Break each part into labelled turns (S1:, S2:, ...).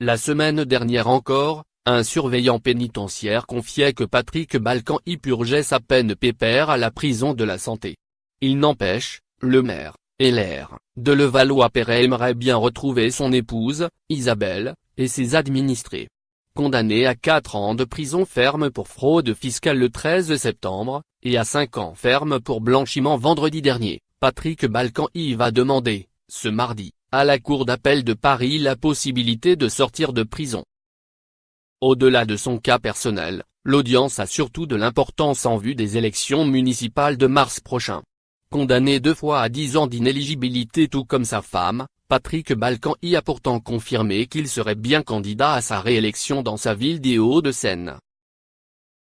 S1: La semaine dernière encore, un surveillant pénitentiaire confiait que Patrick Balkany purgeait sa peine pépère à la prison de la Santé. Il n'empêche, le maire, LR, de Levallois-Perret aimerait bien retrouver son épouse, Isabelle, et ses administrés. Condamné à 4 ans de prison ferme pour fraude fiscale le 13 septembre, et à 5 ans ferme pour blanchiment vendredi dernier, Patrick Balkany va demander, ce mardi, à la Cour d'appel de Paris la possibilité de sortir de prison. Au-delà de son cas personnel, l'audience a surtout de l'importance en vue des élections municipales de mars prochain. Condamné 2 fois à 10 ans d'inéligibilité tout comme sa femme, Patrick Balkany a pourtant confirmé qu'il serait bien candidat à sa réélection dans sa ville des Hauts-de-Seine.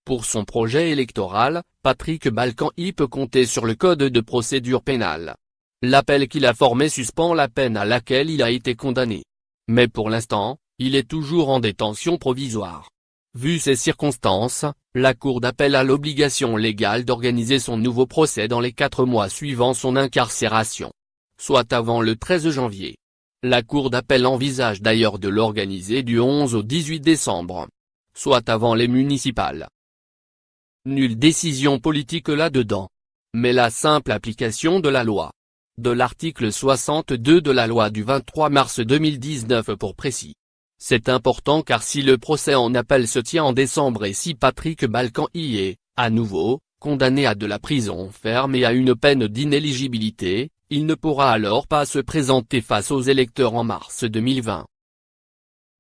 S1: Pour son projet électoral, Patrick Balkany peut compter sur le code de procédure pénale. L'appel qu'il a formé suspend la peine à laquelle il a été condamné. Mais pour l'instant, il est toujours en détention provisoire. Vu ces circonstances, la Cour d'appel a l'obligation légale d'organiser son nouveau procès dans les 4 mois suivant son incarcération. Soit avant le 13 janvier. La Cour d'appel envisage d'ailleurs de l'organiser du 11 au 18 décembre. Soit avant les municipales. Nulle décision politique là-dedans. Mais la simple application de la loi. De l'article 62 de la loi du 23 mars 2019 pour précis. C'est important car si le procès en appel se tient en décembre et si Patrick Balkany est, à nouveau, condamné à de la prison ferme et à une peine d'inéligibilité, il ne pourra alors pas se présenter face aux électeurs en mars 2020.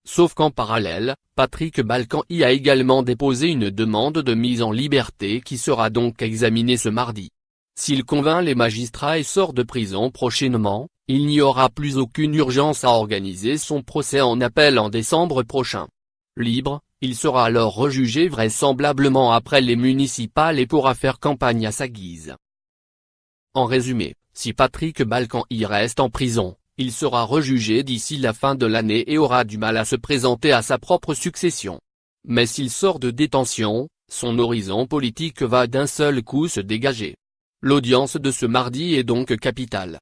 S1: Sauf qu'en parallèle, Patrick Balkany a également déposé une demande de mise en liberté qui sera donc examinée ce mardi. S'il convainc les magistrats et sort de prison prochainement, il n'y aura plus aucune urgence à organiser son procès en appel en décembre prochain. Libre, il sera alors rejugé vraisemblablement après les municipales et pourra faire campagne à sa guise. En résumé, si Patrick Balkany reste en prison, il sera rejugé d'ici la fin de l'année et aura du mal à se présenter à sa propre succession. Mais s'il sort de détention, son horizon politique va d'un seul coup se dégager. L'audience de ce mardi est donc capitale.